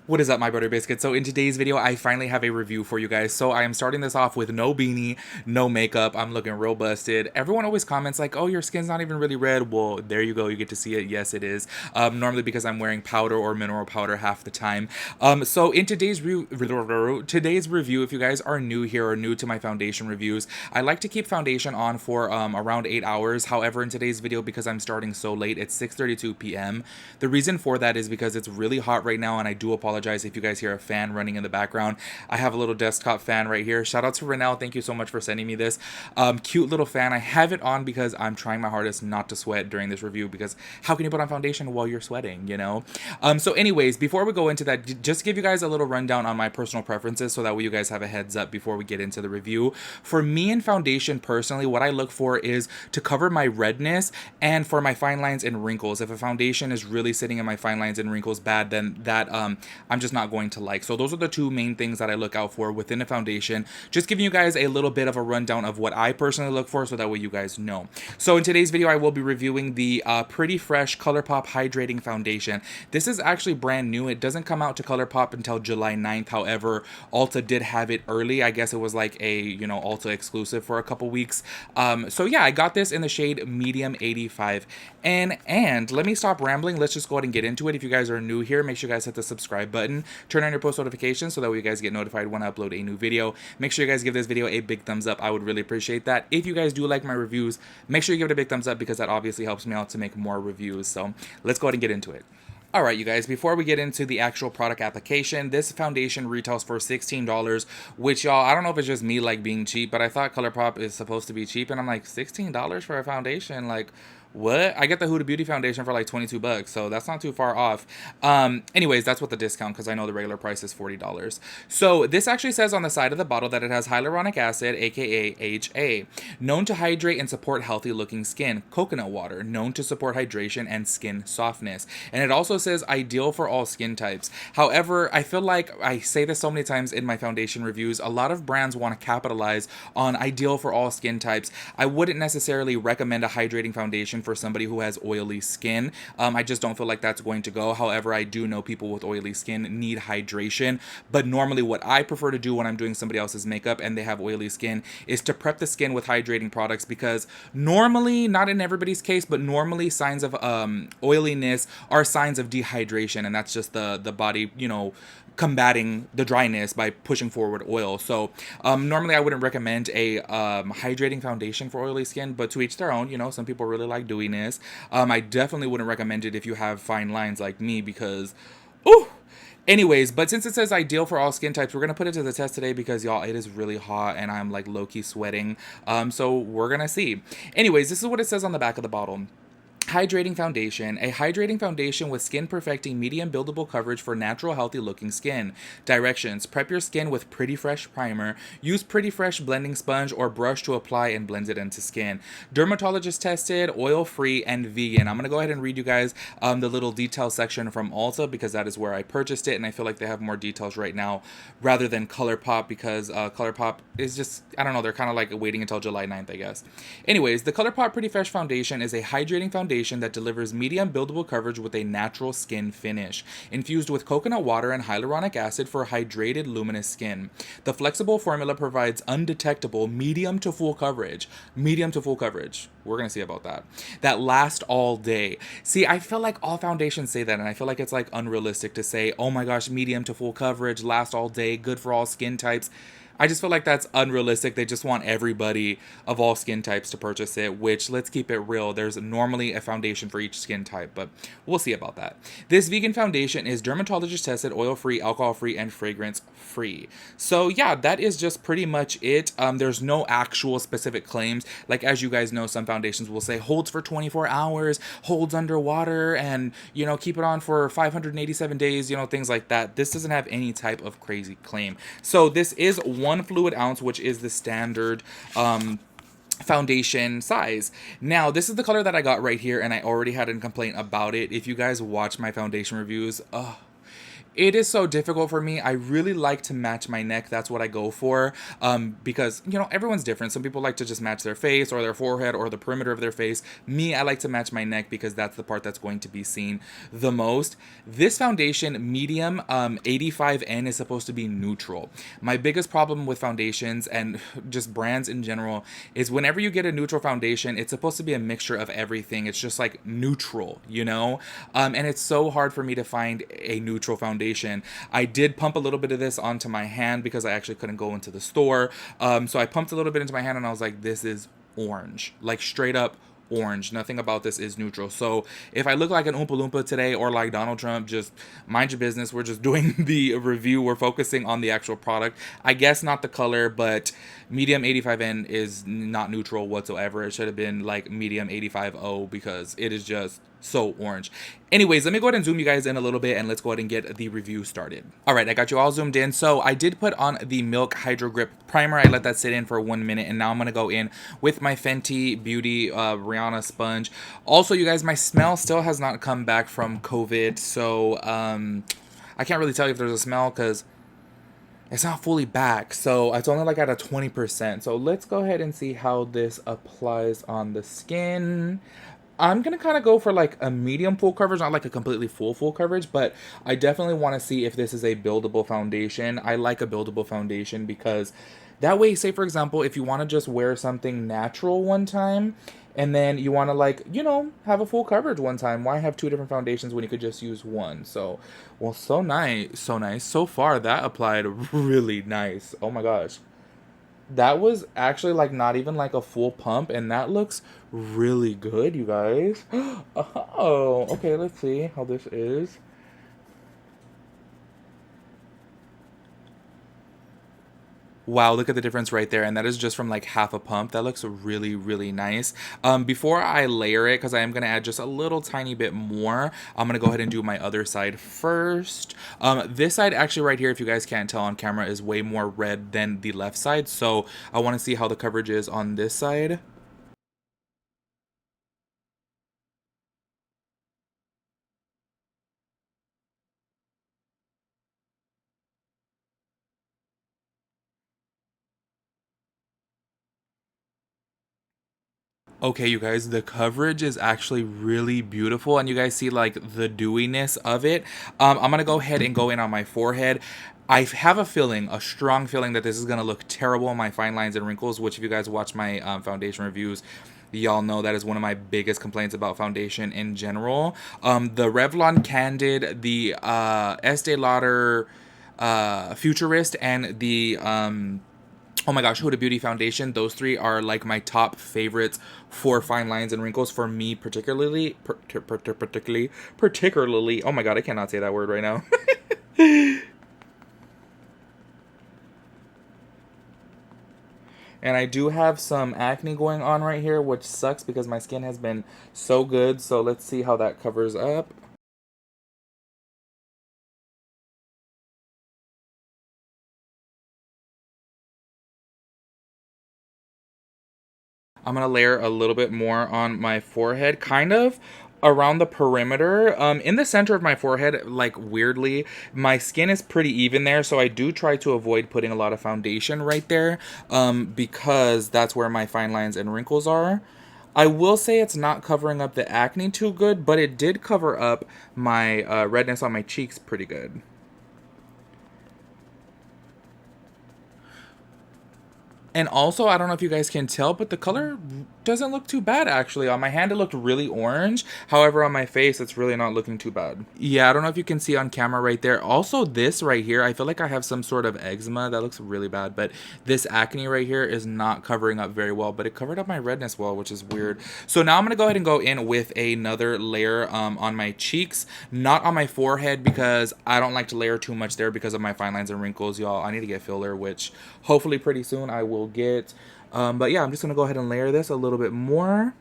What is up, my butter biscuits? So in today's video, I finally have a review for you guys. So I am starting this off with no beanie, no makeup. I'm looking real busted. Everyone always comments like, oh, your skin's not even really red. Well, there you go. You get to see it. Yes, it is. Normally because I'm wearing powder or mineral powder half the time. So in today's review, if you guys are new here or new to my foundation reviews, I like to keep foundation on for around 8 hours. However, in today's video, because I'm starting so late, it's 6:32 p.m. The reason for that is because it's really hot right now, and I do apologize if you guys hear a fan running in the background. I have a little desktop fan right here. Shout out to Renell. Thank you so much for sending me this cute little fan. I have it on because I'm trying my hardest not to sweat during this review, because how can you put on foundation while you're sweating, you know? So anyways, before we go into that, just give you guys a little rundown on my personal preferences so that way you guys have a heads up before we get into the review. For me in foundation personally, what I look for is to cover my redness and for my fine lines and wrinkles. If a foundation is really sitting in my fine lines and wrinkles bad, then that I'm just not going to like. So those are the two main things that I look out for within a foundation. Just giving you guys a little bit of a rundown of what I personally look for so that way you guys know. So in today's video, I will be reviewing the Pretty Fresh Colourpop Hydrating Foundation. This is actually brand new. It doesn't come out to Colourpop until July 9th. However, Ulta did have it early. I guess it was like a, you know, Ulta exclusive for a couple weeks. So yeah, I got this in the shade medium 85. And let me stop rambling. Let's just go ahead and get into it. If you guys are new here, make sure you guys hit the subscribe button, turn on your post notifications so that way you guys get notified when I upload a new video. Make sure you guys give this video a big thumbs up. I would really appreciate that. If you guys do like my reviews, make sure you give it a big thumbs up because that obviously helps me out to make more reviews. So let's go ahead and get into it. Alright, you guys, before we get into the actual product application, this foundation retails for $16, which, y'all, I don't know if it's just me, like, being cheap, but I thought Colourpop is supposed to be cheap, and I'm like, $16 for a foundation? Like, what? I get the Huda Beauty foundation for like 22 bucks, so that's not too far off. Anyways, that's what the discount, because I know the regular price is $40. So this actually says on the side of the bottle that it has hyaluronic acid, aka HA, known to hydrate and support healthy looking skin. Coconut water, known to support hydration and skin softness. And it also says ideal for all skin types. However, I feel like I say this so many times in my foundation reviews, a lot of brands want to capitalize on ideal for all skin types. I wouldn't necessarily recommend a hydrating foundation for somebody who has oily skin. I just don't feel like that's going to go. However, I do know people with oily skin need hydration, but normally what I prefer to do when I'm doing somebody else's makeup and they have oily skin is to prep the skin with hydrating products, because normally, not in everybody's case, but normally signs of oiliness are signs of dehydration, and that's just the body, you know, combating the dryness by pushing forward oil. So normally I wouldn't recommend a hydrating foundation for oily skin, but to each their own. You know, some people really like doing this. I definitely wouldn't recommend it if you have fine lines like me, because ooh. Anyways, but since it says ideal for all skin types, we're going to put it to the test today because, y'all, it is really hot and I'm like low-key sweating. So we're going to see. Anyways, this is what it says on the back of the bottle. Hydrating foundation. A hydrating foundation with skin perfecting medium buildable coverage for natural healthy looking skin. Directions. Prep your skin with Pretty Fresh primer. Use Pretty Fresh blending sponge or brush to apply and blend it into skin. Dermatologist tested, oil free, and vegan. I'm going to go ahead and read you guys the little detail section from Ulta, because that is where I purchased it, and I feel like they have more details right now rather than Colourpop, because Colourpop is just, I don't know, they're kind of like waiting until July 9th, I guess. Anyways, the Colourpop Pretty Fresh foundation is a hydrating foundation that delivers medium buildable coverage with a natural skin finish, infused with coconut water and hyaluronic acid for hydrated, luminous skin. The flexible formula provides undetectable medium to full coverage. Medium to full coverage. We're going to see about that. That last all day. See, I feel like all foundations say that, and I feel like it's like unrealistic to say, oh my gosh, medium to full coverage, last all day, good for all skin types. I just feel like that's unrealistic. They just want everybody of all skin types to purchase it, which, let's keep it real, there's normally a foundation for each skin type, but we'll see about that. This vegan foundation is dermatologist tested, oil-free, alcohol-free, and fragrance-free. So yeah, that is just pretty much it. There's no actual specific claims. Like, as you guys know, some foundations will say holds for 24 hours, holds underwater, and, you know, keep it on for 587 days, you know, things like that. This doesn't have any type of crazy claim. So this is 1 fluid ounce, which is the standard foundation size. Now, this is the color that I got right here, and I already had a complaint about it. If you guys watch my foundation reviews, It is so difficult for me. I really like to match my neck. That's what I go for. Because, you know, everyone's different. Some people like to just match their face or their forehead or the perimeter of their face. Me, I like to match my neck because that's the part that's going to be seen the most. This foundation, medium 85N, is supposed to be neutral. My biggest problem with foundations and just brands in general is whenever you get a neutral foundation, it's supposed to be a mixture of everything. It's just like neutral, you know? And it's so hard for me to find a neutral foundation. I did pump a little bit of this onto my hand because I actually couldn't go into the store. So I pumped a little bit into my hand and I was like, this is orange. Like straight up orange. Nothing about this is neutral. So if I look like an Oompa Loompa today or like Donald Trump, just mind your business. We're just doing the review. We're focusing on the actual product. I guess not the color, but medium 85N is not neutral whatsoever. It should have been like medium 85O because it is just so orange. Anyways, let me go ahead and zoom you guys in a little bit and let's go ahead and get the review started. All right, I got you all zoomed in. So I did put on the Milk Hydro Grip Primer. I let that sit in for 1 minute and now I'm going to go in with my Fenty Beauty Rihanna sponge. Also, you guys, my smell still has not come back from COVID. So I can't really tell you if there's a smell because it's not fully back. So it's only like at a 20%. So let's go ahead and see how this applies on the skin. I'm going to kind of go for like a medium full coverage, not like a completely full coverage, but I definitely want to see if this is a buildable foundation. I like a buildable foundation because that way, say for example, if you want to just wear something natural one time and then you want to like, you know, have a full coverage one time, why have two different foundations when you could just use one? So, well, so nice, so nice. So far, that applied really nice. Oh my gosh. That was actually like not even like a full pump and that looks really good, you guys. Oh, okay, let's see how this is. Wow, look at the difference right there. And that is just from like half a pump. That looks really, really nice. Before I layer it, because I am going to add just a little tiny bit more, I'm going to go ahead and do my other side first. This side actually right here, if you guys can't tell on camera, is way more red than the left side. So I want to see how the coverage is on this side. Okay, you guys, the coverage is actually really beautiful, and you guys see like the dewiness of it. I'm gonna go ahead and go in on my forehead. I have a feeling, a strong feeling, that this is gonna look terrible on my fine lines and wrinkles. Which, if you guys watch my foundation reviews, y'all know that is one of my biggest complaints about foundation in general. The Revlon Candid, the Estee Lauder Futurist, and the oh my gosh, Huda Beauty foundation. Those three are like my top favorites for fine lines and wrinkles for me, particularly. Oh my god, I cannot say that word right now. And I do have some acne going on right here, which sucks because my skin has been so good. So let's see how that covers up. I'm going to layer a little bit more on my forehead, kind of around the perimeter. In the center of my forehead, like weirdly, my skin is pretty even there, so I do try to avoid putting a lot of foundation right there because that's where my fine lines and wrinkles are. I will say it's not covering up the acne too good, but it did cover up my redness on my cheeks pretty good. And also, I don't know if you guys can tell, but the color doesn't look too bad actually. On my hand, it looked really orange. However, on my face, it's really not looking too bad. Yeah, I don't know if you can see on camera right there. Also, this right here, I feel like I have some sort of eczema. That looks really bad. But this acne right here is not covering up very well, but it covered up my redness well, which is weird. So now I'm going to go ahead and go in with another layer on my cheeks, not on my forehead because I don't like to layer too much there because of my fine lines and wrinkles, y'all. I need to get filler, which hopefully pretty soon I will get. But yeah, I'm just gonna go ahead and layer this a little bit more.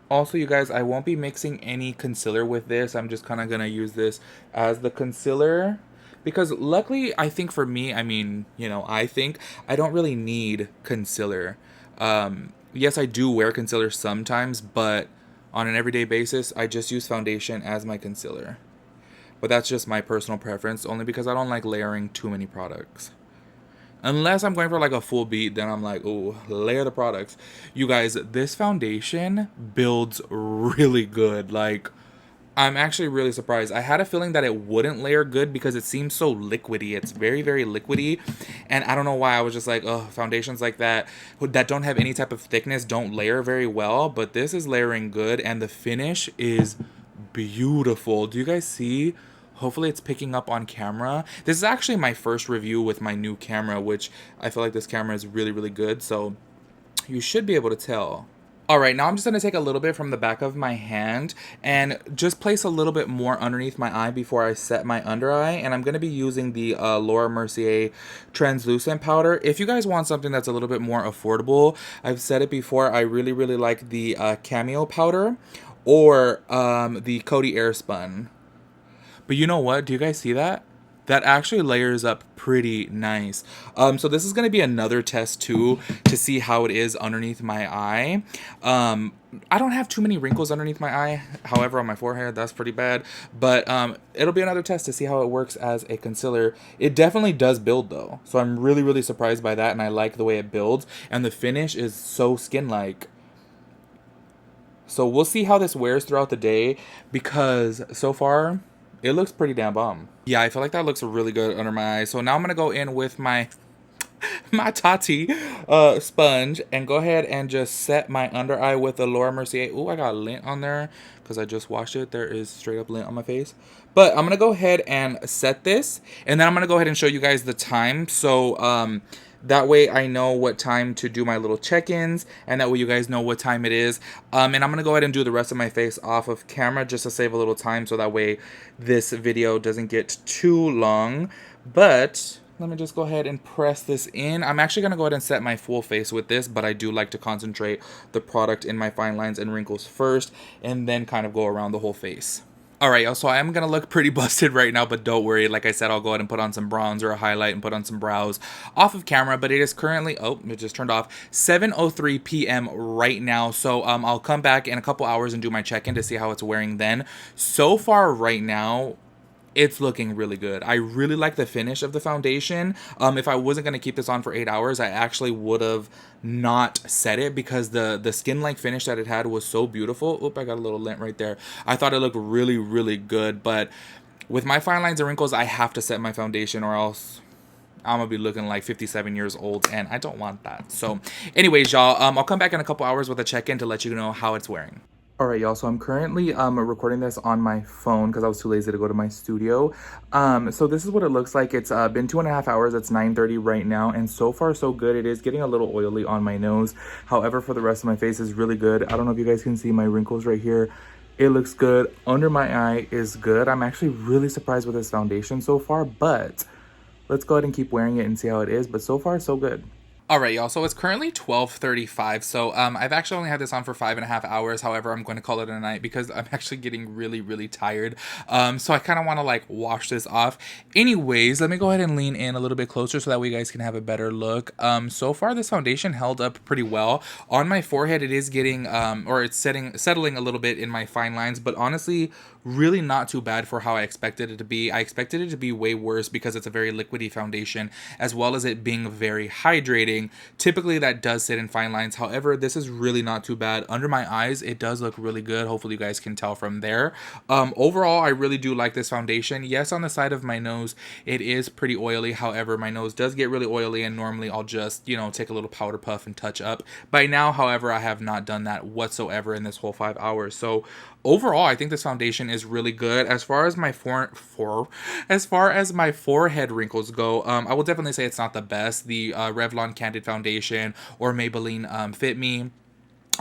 Also, you guys, I won't be mixing any concealer with this. I'm just kind of going to use this as the concealer. Because luckily, I think for me, I mean, I think I don't really need concealer. Yes, I do wear concealer sometimes, but on an everyday basis, I just use foundation as my concealer. But that's just my personal preference, only because I don't like layering too many products. Unless I'm going for like a full beat, then I'm like, oh, layer the products. You guys, this foundation builds really good. Like, I'm actually really surprised. I had a feeling that it wouldn't layer good because it seems so liquidy. It's very, very liquidy. And I don't know why. I was just like, oh, foundations like that don't have any type of thickness don't layer very well. But this is layering good. And the finish is beautiful. Do you guys see? Hopefully it's picking up on camera. This is actually my first review with my new camera, which I feel like this camera is really, really good. So you should be able to tell. All right, now I'm just going to take a little bit from the back of my hand and just place a little bit more underneath my eye before I set my under eye. And I'm going to be using the Laura Mercier translucent powder. If you guys want something that's a little bit more affordable, I've said it before, I really, really like the Cameo powder or the Coty Airspun. But you know what? Do you guys see that? That actually layers up pretty nice. So this is going to be another test too to see how it is underneath my eye. I don't have too many wrinkles underneath my eye. However, on my forehead, that's pretty bad. But it'll be another test to see how it works as a concealer. It definitely does build though. So I'm really, really surprised by that. And I like the way it builds. And the finish is so skin-like. So we'll see how this wears throughout the day. Because so far, it looks pretty damn bomb. Yeah, I feel like that looks really good under my eyes. So now I'm going to go in with my Tati sponge and go ahead and just set my under eye with the Laura Mercier. Ooh, I got lint on there because I just washed it. There is straight up lint on my face. But I'm going to go ahead and set this. And then I'm going to go ahead and show you guys the time. So, that way I know what time to do my little check-ins, and that way you guys know what time it is. And I'm going to go ahead and do the rest of my face off of camera just to save a little time, so that way this video doesn't get too long. But let me just go ahead and press this in. I'm actually going to go ahead and set my full face with this, but I do like to concentrate the product in my fine lines and wrinkles first, and then kind of go around the whole face. Alright, y'all, so I am going to look pretty busted right now, but don't worry. Like I said, I'll go ahead and put on some bronze or a highlight and put on some brows off of camera, but it is currently, oh, it just turned off, 7:03 p.m. right now, so I'll come back in a couple hours and do my check-in to see how it's wearing then. So far right now, it's looking really good. I really like the finish of the foundation. If I wasn't going to keep this on for 8 hours, I actually would have not set it because the skin-like finish that it had was so beautiful. Oop, I got a little lint right there. I thought it looked really, really good. But with my fine lines and wrinkles, I have to set my foundation or else I'm going to be looking like 57 years old, and I don't want that. So anyways, y'all, I'll come back in a couple hours with a check-in to let you know how it's wearing. Alright, y'all, so I'm currently recording this on my phone because I was too lazy to go to my studio. So this is what it looks like. It's been 2.5 hours. It's 9:30 right now, and so far so good. It is getting a little oily on my nose. However, for the rest of my face is really good. I don't know if you guys can see my wrinkles right here. It looks good. Under my eye is good. I'm actually really surprised with this foundation so far, but let's go ahead and keep wearing it and see how it is. But so far, so good. Alright, y'all, so it's currently 12:35, so I've actually only had this on for 5.5 hours. However, I'm going to call it a night because I'm actually getting really, really tired. So I kind of want to like wash this off. Anyways, let me go ahead and lean in a little bit closer so that way you guys can have a better look. So far this foundation held up pretty well. On my forehead, it is getting, or it's settling a little bit in my fine lines, but honestly, really not too bad for how I expected it to be. I expected it to be way worse because it's a very liquidy foundation, as well as it being very hydrating. Typically that does sit in fine lines. However, this is really not too bad. Under my eyes, it does look really good. Hopefully you guys can tell from there. Overall, I really do like this foundation. Yes, on the side of my nose, it is pretty oily. However, my nose does get really oily, and normally I'll just, take a little powder puff and touch up. By now, however, I have not done that whatsoever in this whole 5 hours. So overall, I think this foundation is really good. As far as my forehead wrinkles go, I will definitely say it's not the best. The Revlon Candid Foundation or Maybelline Fit Me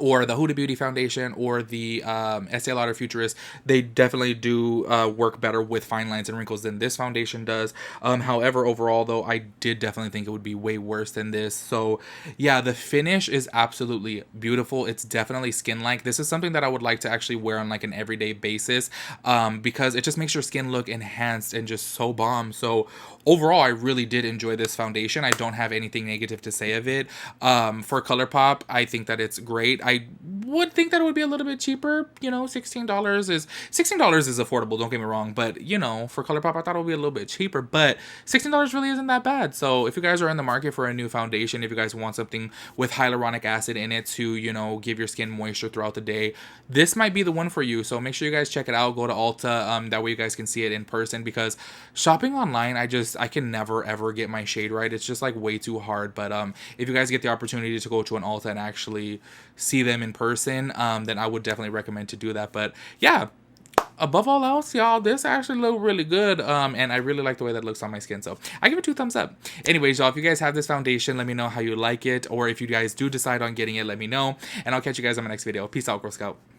or the Huda Beauty foundation, or the Estee Lauder Futurist, they definitely do work better with fine lines and wrinkles than this foundation does. However, overall though, I did definitely think it would be way worse than this. So yeah, the finish is absolutely beautiful. It's definitely skin-like. This is something that I would like to actually wear on like an everyday basis, because it just makes your skin look enhanced and just so bomb. So overall, I really did enjoy this foundation. I don't have anything negative to say of it. For Colourpop, I think that it's great. I would think that it would be a little bit cheaper. You know, $16 is affordable. Don't get me wrong, but you know, for Colourpop, I thought it would be a little bit cheaper. But $16 really isn't that bad. So if you guys are in the market for a new foundation, if you guys want something with hyaluronic acid in it to, you know, give your skin moisture throughout the day, this might be the one for you. So make sure you guys check it out. Go to Ulta. That way you guys can see it in person, because shopping online, I can never ever get my shade right. It's just like way too hard. But if you guys get the opportunity to go to an Ulta and actually see them in person, then I would definitely recommend to do that. But yeah, above all else, y'all, this actually looked really good, and I really like the way that looks on my skin, so I give it 2 thumbs up. Anyways, y'all, if you guys have this foundation, let me know how you like it, or if you guys do decide on getting it, let me know, and I'll catch you guys on my next video. Peace out, Girl Scout.